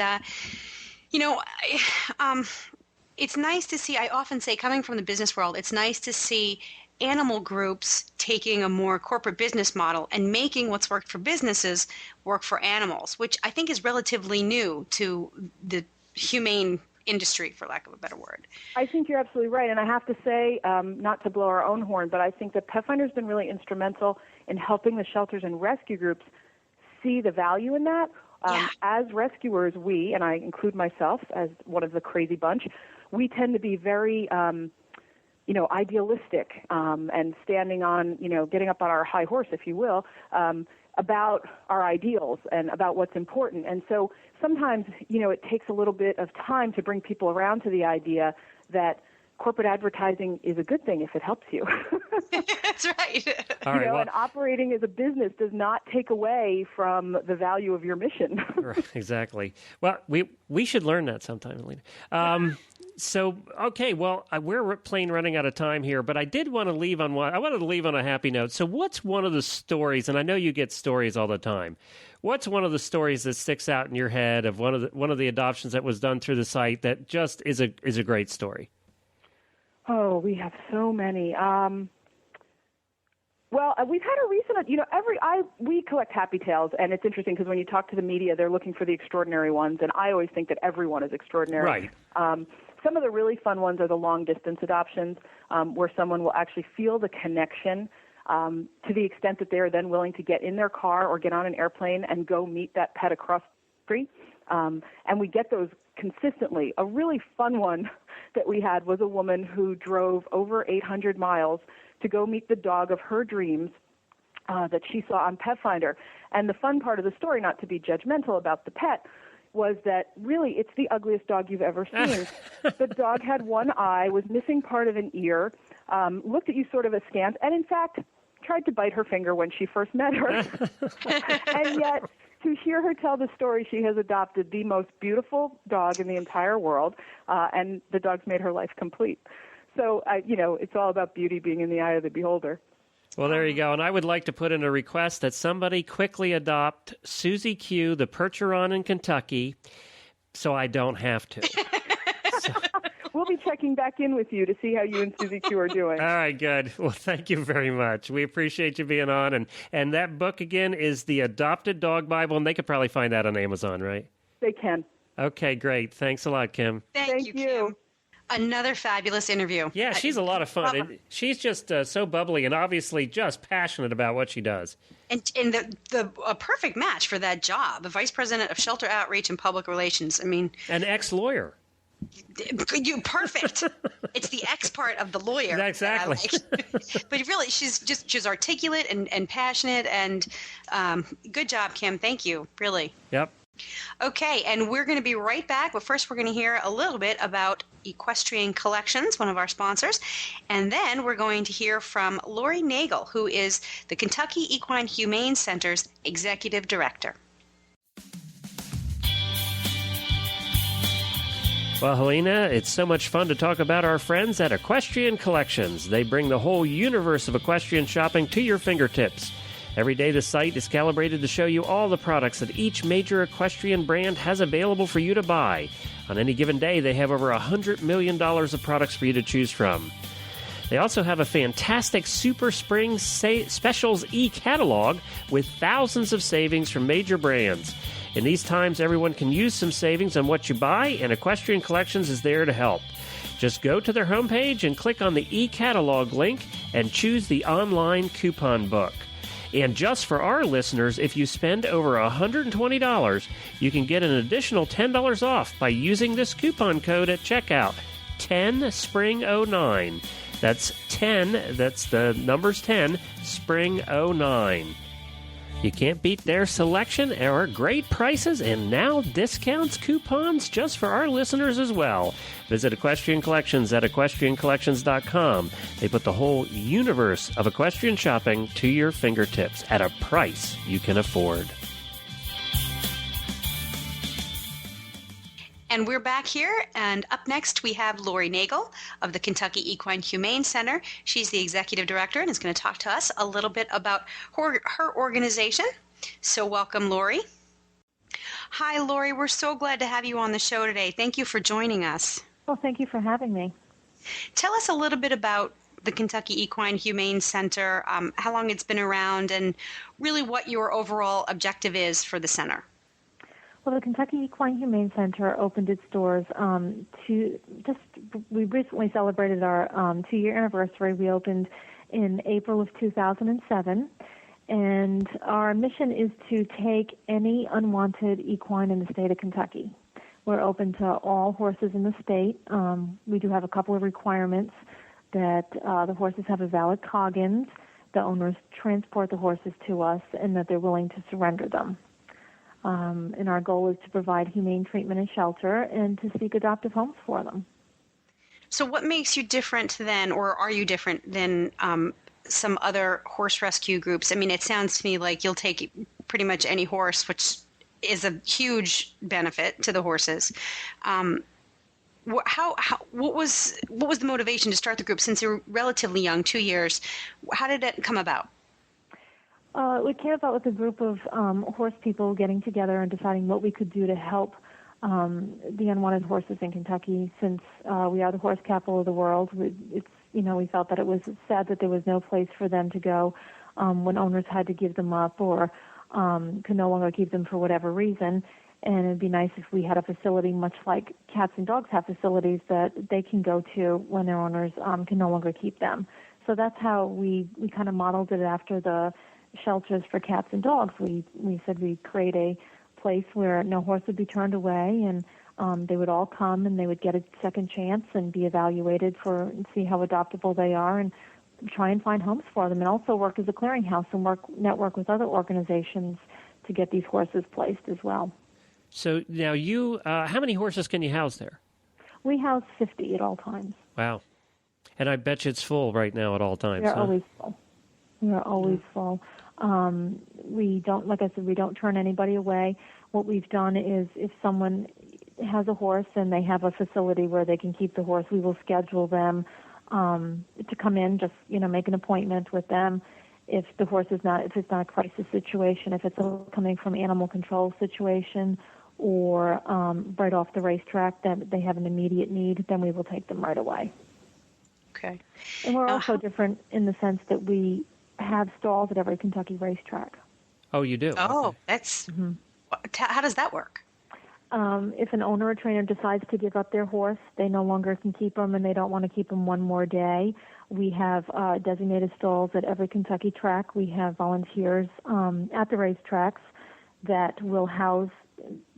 [SPEAKER 3] it's nice to see. I often say, coming from the business world, it's nice to see animal groups taking a more corporate business model and making what's worked for businesses work for animals, which I think is relatively new to the humane industry, for lack of a better word.
[SPEAKER 4] I think you're absolutely right. And I have to say, not to blow our own horn, but I think that PetFinder has been really instrumental in helping the shelters and rescue groups see the value in that. As rescuers, we, and I include myself as one of the crazy bunch, we tend to be very idealistic and standing on, getting up on our high horse, if you will, about our ideals and about what's important. And so sometimes, it takes a little bit of time to bring people around to the idea that corporate advertising is a good thing if it helps you.
[SPEAKER 3] That's right.
[SPEAKER 1] All right,
[SPEAKER 4] and operating as a business does not take away from the value of your mission.
[SPEAKER 1] Right, exactly. Well, we should learn that sometime, Helena. So, okay, well, we're running out of time here, but I did want to leave on I wanted to leave on a happy note. So what's one of the stories, and I know you get stories all the time, what's one of the stories that sticks out in your head of one of the adoptions that was done through the site that just is a great story?
[SPEAKER 4] Oh, we have so many. Well, we've had a recent, we collect happy tales, and it's interesting because when you talk to the media, they're looking for the extraordinary ones, and I always think that everyone is extraordinary.
[SPEAKER 1] Right.
[SPEAKER 4] Some of the really fun ones are the long-distance adoptions, where someone will actually feel the connection to the extent that they are then willing to get in their car or get on an airplane and go meet that pet across the street. And we get those consistently. A really fun one that we had was a woman who drove over 800 miles to go meet the dog of her dreams that she saw on PetFinder. And the fun part of the story, not to be judgmental about the pet, was that really it's the ugliest dog you've ever seen. The dog had one eye, was missing part of an ear, looked at you sort of askance, and in fact tried to bite her finger when she first met her. And yet, to hear her tell the story, she has adopted the most beautiful dog in the entire world, and the dog's made her life complete. So, it's all about beauty being in the eye of the beholder.
[SPEAKER 1] Well, there you go. And I would like to put in a request that somebody quickly adopt Susie Q, the Percheron in Kentucky, so I don't have to.
[SPEAKER 4] We'll be checking back in with you to see how you and Susie Q are doing.
[SPEAKER 1] All right, good. Well, thank you very much. We appreciate you being on. And that book, again, is The Adopted Dog Bible, and they could probably find that on Amazon, right?
[SPEAKER 4] They can.
[SPEAKER 1] Okay, great. Thanks a lot, Kim.
[SPEAKER 3] Thank you, Kim. Another fabulous interview.
[SPEAKER 1] Yeah, she's a lot of fun. And she's just so bubbly and obviously just passionate about what she does.
[SPEAKER 3] And a perfect match for that job, the Vice President of Shelter Outreach and Public Relations. I mean,
[SPEAKER 1] an ex-lawyer.
[SPEAKER 3] You perfect. It's the X part of the lawyer.
[SPEAKER 1] Exactly.
[SPEAKER 3] But really, she's articulate and passionate, and good job, Kim. Thank you. Really.
[SPEAKER 1] Yep.
[SPEAKER 3] Okay, and we're going to be right back, but first we're going to hear a little bit about Equestrian Collections, one of our sponsors, and then we're going to hear from Lori Nagel, who is the Kentucky Equine Humane Center's Executive Director.
[SPEAKER 1] Well, Helena, it's so much fun to talk about our friends at Equestrian Collections. They bring the whole universe of equestrian shopping to your fingertips. Every day, the site is calibrated to show you all the products that each major equestrian brand has available for you to buy. On any given day, they have over $100 million of products for you to choose from. They also have a fantastic Super Spring Specials e-catalog with thousands of savings from major brands. In these times, everyone can use some savings on what you buy, and Equestrian Collections is there to help. Just go to their homepage and click on the e-catalog link and choose the online coupon book. And just for our listeners, if you spend over $120, you can get an additional $10 off by using this coupon code at checkout, 10SPRING09. That's 10, that's the numbers 10, Spring09. You can't beat their selection or great prices, and now discounts, coupons just for our listeners as well. Visit Equestrian Collections at equestriancollections.com. They put the whole universe of equestrian shopping to your fingertips at a price you can afford.
[SPEAKER 3] And we're back here, and up next we have Lori Nagel of the Kentucky Equine Humane Center. She's the executive director and is going to talk to us a little bit about her organization. So welcome, Lori. Hi, Lori. We're so glad to have you on the show today. Thank you for joining us.
[SPEAKER 5] Well, thank you for having me.
[SPEAKER 3] Tell us a little bit about the Kentucky Equine Humane Center, how long it's been around, and really what your overall objective is for the center.
[SPEAKER 5] Well, the Kentucky Equine Humane Center opened its doors we recently celebrated our 2-year anniversary. We opened in April of 2007, and our mission is to take any unwanted equine in the state of Kentucky. We're open to all horses in the state. We do have a couple of requirements that the horses have a valid Coggins, the owners transport the horses to us, and that they're willing to surrender them. And our goal is to provide humane treatment and shelter and to seek adoptive homes for them.
[SPEAKER 3] So what makes you different than, or are you different than some other horse rescue groups? I mean, it sounds to me like you'll take pretty much any horse, which is a huge benefit to the horses. What was the motivation to start the group since you were relatively young, 2 years? How did it come about?
[SPEAKER 5] We came about with a group of horse people getting together and deciding what we could do to help the unwanted horses in Kentucky. Since we are the horse capital of the world, we felt that it was sad that there was no place for them to go when owners had to give them up or could no longer keep them for whatever reason. And it'd be nice if we had a facility much like cats and dogs have facilities that they can go to when their owners can no longer keep them. So that's how we kind of modeled it after the shelters for cats and dogs. We said we'd create a place where no horse would be turned away, and they would all come and they would get a second chance and be evaluated and see how adoptable they are, and try and find homes for them, and also work as a clearinghouse and network with other organizations to get these horses placed as well.
[SPEAKER 1] So now how many horses can you house there?
[SPEAKER 5] We house 50 at all times.
[SPEAKER 1] Wow. And I bet you it's full right now at all times.
[SPEAKER 5] They're always full. They're always full. We don't, like I said, we don't turn anybody away. What we've done is if someone has a horse and they have a facility where they can keep the horse, we will schedule them to come in, just, make an appointment with them. If the horse if it's not a crisis situation, if it's coming from animal control situation or right off the racetrack that they have an immediate need, then we will take them right away.
[SPEAKER 3] Okay.
[SPEAKER 5] And we're also different in the sense that we have stalls at every Kentucky racetrack.
[SPEAKER 1] Oh, you do?
[SPEAKER 3] Oh,
[SPEAKER 1] okay.
[SPEAKER 3] That's... How does that work?
[SPEAKER 5] If an owner or trainer decides to give up their horse, they no longer can keep them and they don't want to keep them one more day. We have designated stalls at every Kentucky track. We have volunteers at the racetracks that will house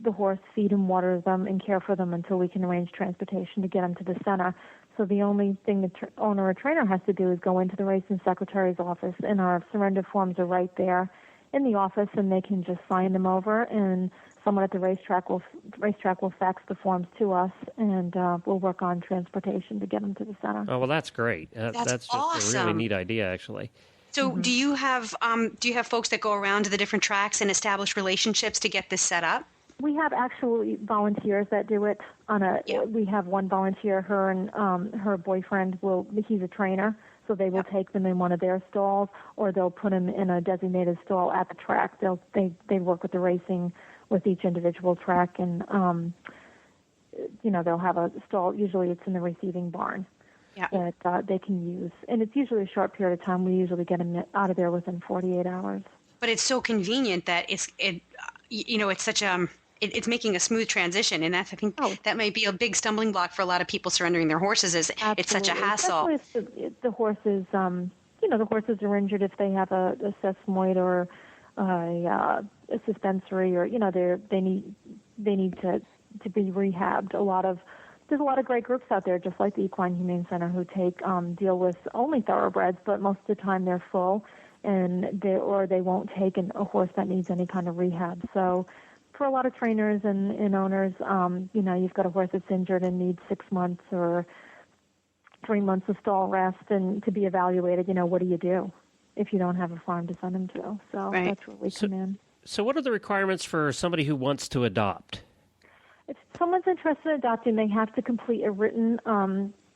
[SPEAKER 5] the horse, feed and water them, and care for them until we can arrange transportation to get them to the center. So the only thing the owner or trainer has to do is go into the racing secretary's office, and our surrender forms are right there in the office, and they can just sign them over, and someone at the racetrack will fax the forms to us, and we'll work on transportation to get them to the center.
[SPEAKER 1] Oh, well, that's great. That's just
[SPEAKER 3] awesome.
[SPEAKER 1] a really neat idea, actually.
[SPEAKER 3] So do you have folks that go around to the different tracks and establish relationships to get this set up?
[SPEAKER 5] We have actually volunteers that do it. We have one volunteer, her and her boyfriend he's a trainer, so they will take them in one of their stalls, or they'll put them in a designated stall at the track. They work with the racing with each individual track, and they'll have a stall. Usually, it's in the receiving barn that they can use, and it's usually a short period of time. We usually get them out of there within 48 hours. But
[SPEAKER 3] it's so convenient that it's such a it's making a smooth transition, and I think that might be a big stumbling block for a lot of people surrendering their horses.
[SPEAKER 5] Absolutely.
[SPEAKER 3] It's such a hassle.
[SPEAKER 5] Especially if the horses, the horses are injured if they have a sesamoid or a suspensory, or they need to be rehabbed. There's a lot of great groups out there, just like the Equine Humane Center, who deal with only thoroughbreds, but most of the time they're full, and they won't take a horse that needs any kind of rehab. So for a lot of trainers and owners, you've got a horse that's injured and needs 6 months or 3 months of stall rest and to be evaluated. What do you do if you don't have a farm to send them to? So that's where we come in.
[SPEAKER 1] So what are the requirements for somebody who wants to adopt?
[SPEAKER 5] If someone's interested in adopting, they have to complete a written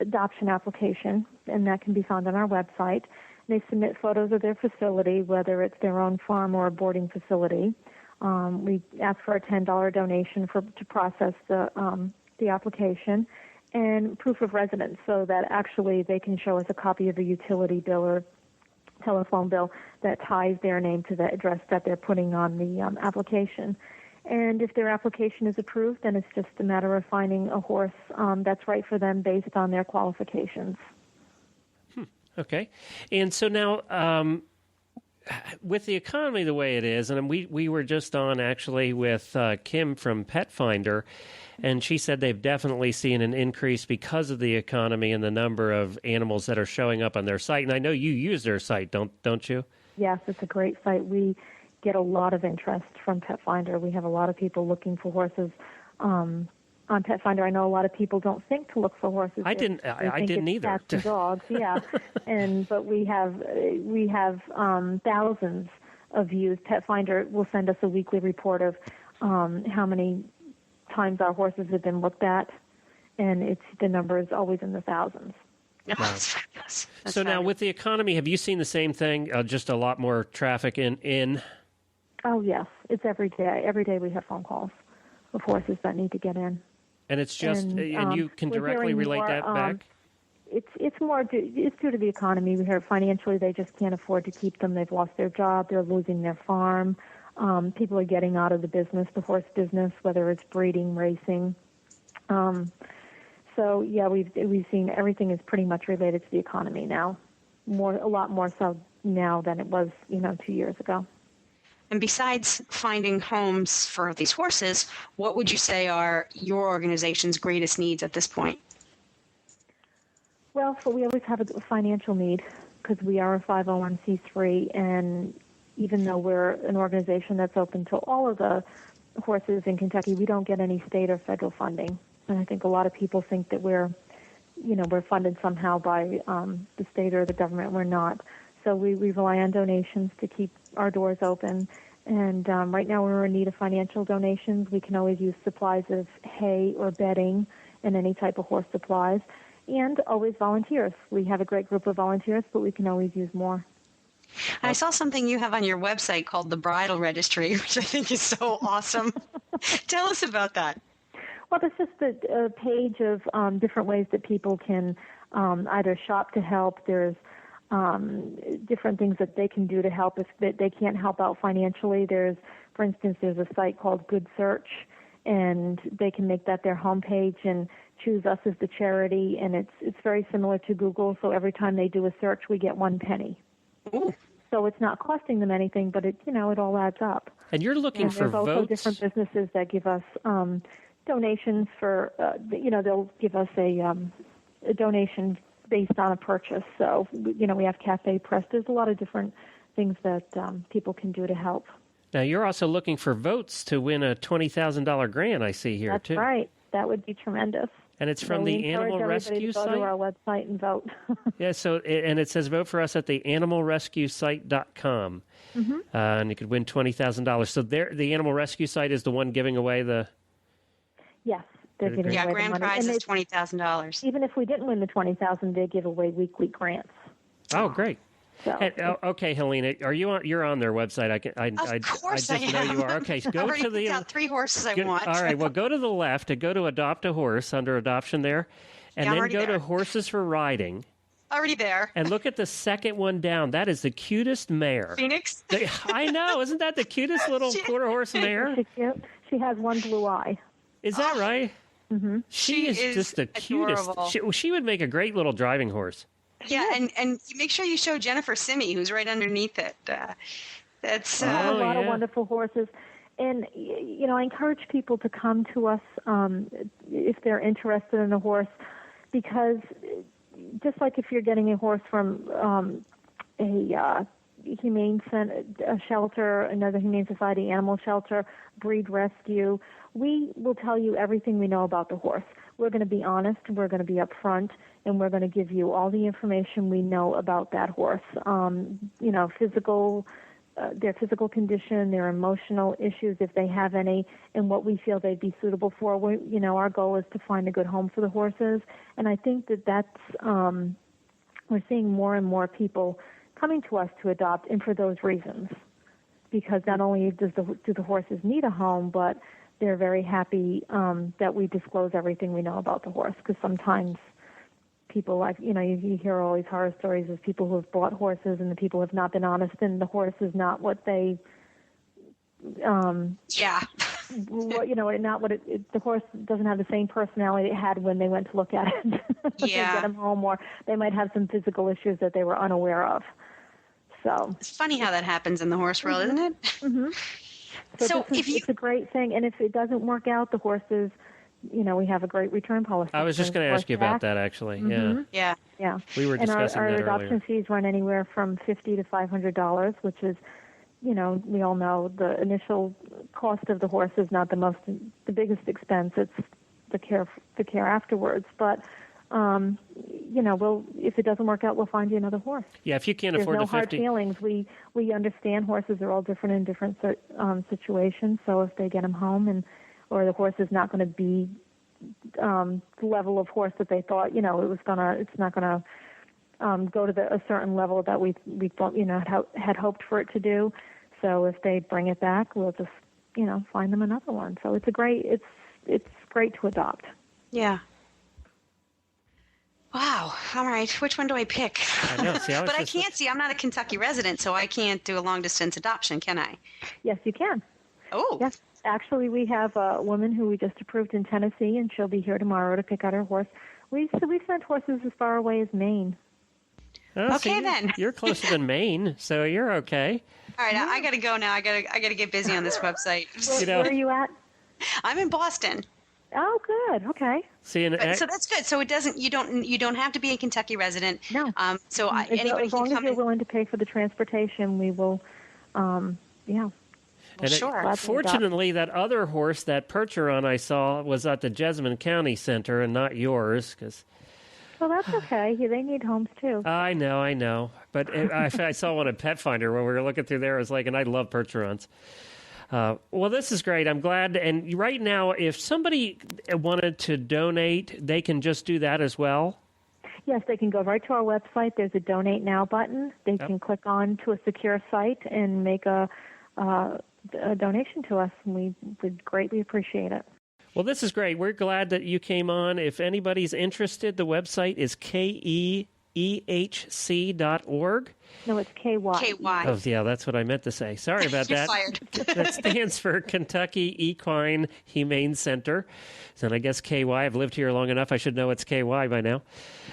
[SPEAKER 5] adoption application, and that can be found on our website. They submit photos of their facility, whether it's their own farm or a boarding facility. We ask for a $10 donation to process the application, and proof of residence, so that actually they can show us a copy of a utility bill or telephone bill that ties their name to the address that they're putting on the application. And if their application is approved, then it's just a matter of finding a horse that's right for them based on their qualifications.
[SPEAKER 1] Okay. And so now, with the economy the way it is, and we were just on actually with Kim from Pet Finder, and she said they've definitely seen an increase because of the economy and the number of animals that are showing up on their site. And I know you use their site, don't you?
[SPEAKER 5] Yes, it's a great site. We get a lot of interest from Pet Finder. We have a lot of people looking for horses on Pet Finder. I know a lot of people don't think to look for horses.
[SPEAKER 1] I didn't either.
[SPEAKER 5] Cats and dogs, yeah. But we have thousands of views. Pet Finder will send us a weekly report of how many times our horses have been looked at, and the number is always in the thousands.
[SPEAKER 1] Wow. So now with the economy, have you seen the same thing? Just a lot more traffic in?
[SPEAKER 5] Oh yes, it's every day. Every day we have phone calls of horses that need to get in.
[SPEAKER 1] And it's just, and you can directly relate that back?
[SPEAKER 5] It's due to the economy. We hear financially they just can't afford to keep them. They've lost their job. They're losing their farm. People are getting out of the horse business, whether it's breeding, racing. So yeah, we've seen everything is pretty much related to the economy now, a lot more so now than it was 2 years ago.
[SPEAKER 3] And besides finding homes for these horses, what would you say are your organization's greatest needs at this point?
[SPEAKER 5] Well, we always have a financial need because we are a 501c3, and even though we're an organization that's open to all of the horses in Kentucky, we don't get any state or federal funding. And I think a lot of people think that we're funded somehow by the state or the government. We're not. So we rely on donations to keep our doors open. And right now we're in need of financial donations. We can always use supplies of hay or bedding and any type of horse supplies. And always volunteers. We have a great group of volunteers, but we can always use more.
[SPEAKER 3] I saw something you have on your website called the Bridal Registry, which I think is so awesome. Tell us about that.
[SPEAKER 5] Well, it's just a page of different ways that people can either shop to help. There's different things that they can do to help if they can't help out financially. For instance, there's a site called Good Search, and they can make that their homepage and choose us as the charity. And it's very similar to Google. So every time they do a search, we get 1 penny.
[SPEAKER 3] Ooh.
[SPEAKER 5] So it's not costing them anything, but it all adds up.
[SPEAKER 1] And you're looking for votes?
[SPEAKER 5] There's also different businesses that give us donations for, they'll give us a donation based on a purchase. So, we have Cafe Press. There's a lot of different things that people can do to help.
[SPEAKER 1] Now, you're also looking for votes to win a $20,000 grant, I see here, too.
[SPEAKER 5] That's right. That would be tremendous.
[SPEAKER 1] And it's from the Animal Rescue
[SPEAKER 5] site? Go to our website and vote.
[SPEAKER 1] Yeah, and it says vote for us at the animalrescuesite.com. Mm-hmm. And you could win $20,000. So the Animal Rescue site is the one giving away the...
[SPEAKER 5] Yes, they're giving away
[SPEAKER 3] grand
[SPEAKER 5] the money.
[SPEAKER 3] prize is $20,000.
[SPEAKER 5] Even if we didn't win the $20,000, they give away weekly grants.
[SPEAKER 1] Oh, great.
[SPEAKER 5] So,
[SPEAKER 1] okay, Helena, are you on? You're on their website.
[SPEAKER 3] Of course
[SPEAKER 1] I just know you are. Okay, so go to the.
[SPEAKER 3] I've 3 horses I want.
[SPEAKER 1] All right, well, go to the left and go to Adopt a Horse under Adoption there, and then go to Horses for Riding.
[SPEAKER 3] Already there.
[SPEAKER 1] And look at the second one down. That is the cutest mare.
[SPEAKER 3] Phoenix?
[SPEAKER 1] I know. Isn't that the cutest little quarter horse mare?
[SPEAKER 5] She's cute. She has one blue eye.
[SPEAKER 1] Is that right?
[SPEAKER 5] Mm-hmm.
[SPEAKER 1] She is just the cutest. She would make a great little driving horse.
[SPEAKER 3] Yeah, and make sure you show Jennifer Simi, who's right underneath it. That's
[SPEAKER 5] a lot of wonderful horses. And, I encourage people to come to us if they're interested in a horse, because just like if you're getting a horse from a humane shelter, another Humane Society animal shelter, breed rescue, we will tell you everything we know about the horse. We're going to be honest, we're going to be upfront, and we're going to give you all the information we know about that horse. Their physical condition, their emotional issues, if they have any, and what we feel they'd be suitable for. Our goal is to find a good home for the horses, and I think that's we're seeing more and more people coming to us to adopt, and for those reasons, because not only do the horses need a home, but they're very happy that we disclose everything we know about the horse, because sometimes people, you hear all these horror stories of people who have bought horses and the people have not been honest, and the horse is not what they, the horse doesn't have the same personality it had when they went to look at it. They get him home, or they might have some physical issues that they were unaware of. So
[SPEAKER 3] it's funny how that happens in the horse world, isn't it?
[SPEAKER 5] Mm-hmm. So it's a great thing, and if it doesn't work out, the horses, we have a great return policy.
[SPEAKER 1] I was just going to ask you about that, actually.
[SPEAKER 5] Mm-hmm.
[SPEAKER 3] Yeah.
[SPEAKER 1] We were discussing that earlier.
[SPEAKER 5] Our adoption fees run anywhere from $50 to $500, which is, we all know the initial cost of the horse is not the biggest expense. It's the care afterwards. But if it doesn't work out, we'll find you another horse.
[SPEAKER 1] Yeah, if you can't afford the $50.
[SPEAKER 5] There's no hard feelings. We understand horses are all different in different situations. So if they get them home or the horse is not going to be the level of horse that they thought, it's not going to go to a certain level that we thought, had hoped for it to do. So if they bring it back, we'll just, find them another one. So it's great to adopt.
[SPEAKER 3] Yeah. Wow. All right. Which one do I pick?
[SPEAKER 1] I know. See,
[SPEAKER 3] but I can't see. I'm not a Kentucky resident, so I can't do a long-distance adoption, can I?
[SPEAKER 5] Yes, you can.
[SPEAKER 3] Oh.
[SPEAKER 5] Yes. Actually, we have a woman who we just approved in Tennessee, and she'll be here tomorrow to pick out her horse. We sent horses as far away as Maine.
[SPEAKER 1] Oh,
[SPEAKER 3] okay, then.
[SPEAKER 1] You're closer than Maine, so you're okay.
[SPEAKER 3] All right. I got to go now. I got to get busy on this website.
[SPEAKER 5] Where are you at?
[SPEAKER 3] I'm in Boston.
[SPEAKER 5] Oh, good. Okay.
[SPEAKER 1] So
[SPEAKER 3] that's good. So it doesn't. You don't have to be a Kentucky resident.
[SPEAKER 5] No.
[SPEAKER 3] So
[SPEAKER 5] as
[SPEAKER 3] anybody
[SPEAKER 5] long
[SPEAKER 3] can
[SPEAKER 5] as
[SPEAKER 3] come.
[SPEAKER 5] you're willing to pay for the transportation, we will. Yeah.
[SPEAKER 1] And
[SPEAKER 3] sure.
[SPEAKER 1] Fortunately, that other horse, that Percheron I saw, was at the Jessamine County Center and not yours.
[SPEAKER 5] Well, that's okay. They need homes, too.
[SPEAKER 1] I know. But I saw one at Pet Finder when we were looking through there. I was like, and I love Percherons. Well, this is great. I'm glad. And right now, if somebody wanted to donate, they can just do that as well?
[SPEAKER 5] Yes, they can go right to our website. There's a Donate Now button. They can click on to a secure site and make a donation to us, and we would greatly appreciate it.
[SPEAKER 1] Well, this is great. We're glad that you came on. If anybody's interested, the website is KEEHC.org.
[SPEAKER 5] No, it's KY.
[SPEAKER 3] KY.
[SPEAKER 1] Oh, yeah, that's what I meant to say. Sorry about that.
[SPEAKER 3] Fired.
[SPEAKER 1] That stands for Kentucky Equine Humane Center. And I guess KY. I've lived here long enough. I should know it's KY by now.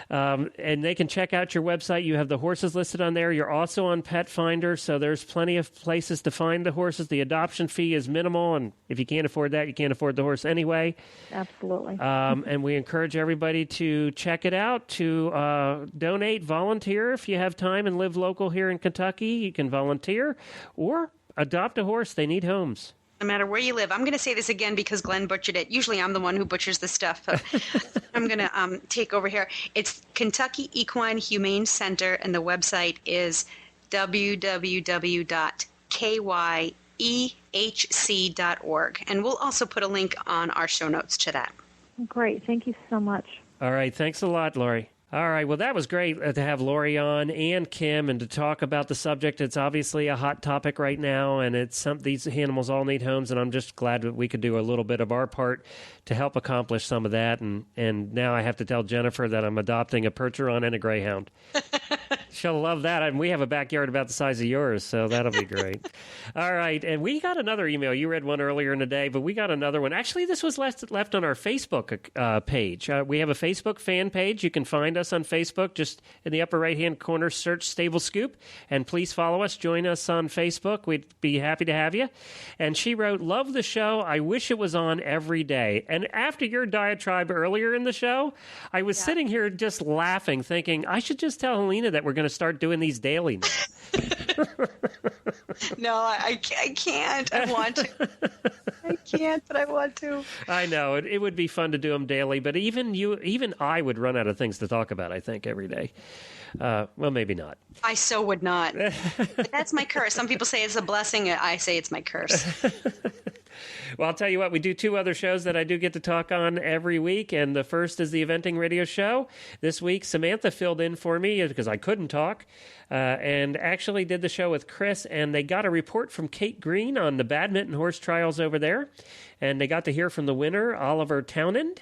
[SPEAKER 1] And they can check out your website. You have the horses listed on there. You're also on Pet Finder, so there's plenty of places to find the horses. The adoption fee is minimal, and if you can't afford that, you can't afford the horse anyway.
[SPEAKER 5] Absolutely.
[SPEAKER 1] And we encourage everybody to check it out, to donate, volunteer if you have time and live local here in Kentucky. You can volunteer or adopt a horse. They need homes.
[SPEAKER 3] No matter where you live. I'm going to say this again because Glenn butchered it. Usually I'm the one who butchers this stuff. But I'm going to take over here. It's Kentucky Equine Humane Center, and the website is www.kyehc.org. And we'll also put a link on our show notes to that.
[SPEAKER 5] Great. Thank you so much.
[SPEAKER 1] All right. Thanks a lot, Lori. All right. Well, that was great to have Lori on and Kim and to talk about the subject. It's obviously a hot topic right now, and these animals all need homes, and I'm just glad that we could do a little bit of our part to help accomplish some of that. And now I have to tell Jennifer that I'm adopting a Percheron and a Greyhound. She'll love that. And we have a backyard about the size of yours, so that'll be great. All right. And we got another email. You read one earlier in the day, but we got another one. Actually, this was left on our Facebook page. We have a Facebook fan page. You can find us on Facebook. Just in the upper right-hand corner, search Stable Scoop. And please follow us. Join us on Facebook. We'd be happy to have you. And she wrote, "Love the show. I wish it was on every day." And after your diatribe earlier in the show, I was sitting here just laughing, thinking, I should just tell Helena that we're going to start doing these daily now.
[SPEAKER 3] No, I can't. I want to. I can't, but I want to.
[SPEAKER 1] I know. It would be fun to do them daily, but even I would run out of things to talk about, I think, every day. Well, maybe not.
[SPEAKER 3] I so would not. But that's my curse. Some people say it's a blessing. I say it's my curse.
[SPEAKER 1] Well, I'll tell you what, we do two other shows that I do get to talk on every week, and the first is the Eventing Radio Show. This week, Samantha filled in for me because I couldn't talk, and actually did the show with Chris, and they got a report from Kate Green on the badminton horse trials over there, and they got to hear from the winner, Oliver Townend.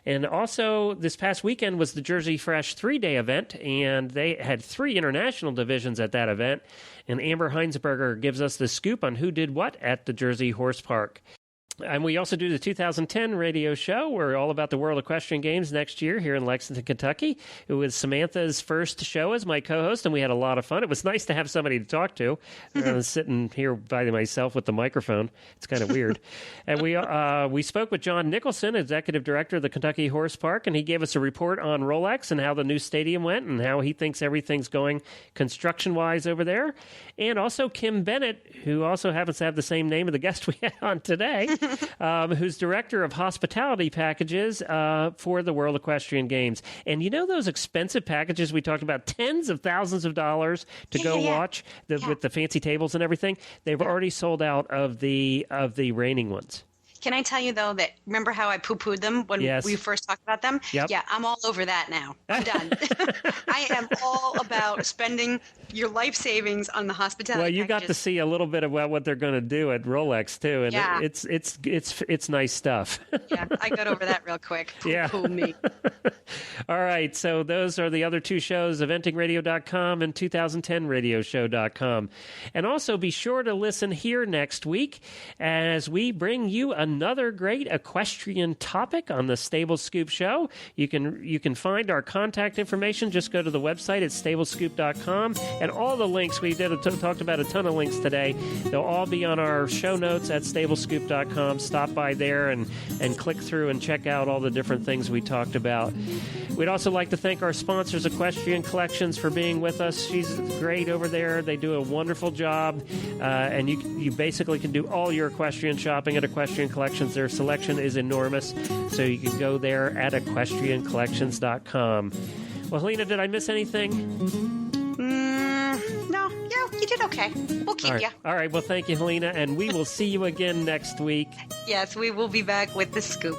[SPEAKER 1] And also, this past weekend was the Jersey Fresh 3-day event, and they had 3 international divisions at that event. And Amber Heinsberger gives us the scoop on who did what at the Jersey Horse Park. And we also do the 2010 radio show. We're all about the World Equestrian Games next year here in Lexington, Kentucky. It was Samantha's first show as my co-host, and we had a lot of fun. It was nice to have somebody to talk to. I was sitting here by myself with the microphone. It's kind of weird. And we spoke with John Nicholson, Executive Director of the Kentucky Horse Park, and he gave us a report on Rolex and how the new stadium went and how he thinks everything's going construction-wise over there. And also Kim Bennett, who also happens to have the same name of the guest we had on today, who's Director of Hospitality Packages for the World Equestrian Games. And you know those expensive packages we talked about, tens of thousands of dollars to go watch with the fancy tables and everything? They've already sold out of the reigning ones.
[SPEAKER 3] Can I tell you, though, that remember how I poo-pooed them when we first talked about them?
[SPEAKER 1] Yep.
[SPEAKER 3] Yeah, I'm all over that now. I'm done. I am all about spending your life savings on the hospitality
[SPEAKER 1] Well, you
[SPEAKER 3] packages.
[SPEAKER 1] got to see a little bit of what they're going to do at Rolex, too. And it's nice stuff.
[SPEAKER 3] Yeah, I got over that real quick. Poo-poo me.
[SPEAKER 1] All right, so those are the other two shows, eventingradio.com and 2010radioshow.com. And also be sure to listen here next week as we bring you another another great equestrian topic on the Stable Scoop Show. You can find our contact information. Just go to the website at stablescoop.com, and all the links we talked about a ton of links today. They'll all be on our show notes at stablescoop.com. Stop by there and click through and check out all the different things we talked about. We'd also like to thank our sponsors, Equestrian Collections, for being with us. She's great over there. They do a wonderful job, and you basically can do all your equestrian shopping at Equestrian Collections. Their selection is enormous, so you can go there at equestriancollections.com. Well, Helena, did I miss anything?
[SPEAKER 3] No, you did okay. We'll keep you.
[SPEAKER 1] All right, well, thank you, Helena, and we will see you again next week.
[SPEAKER 3] Yes, we will be back with the scoop.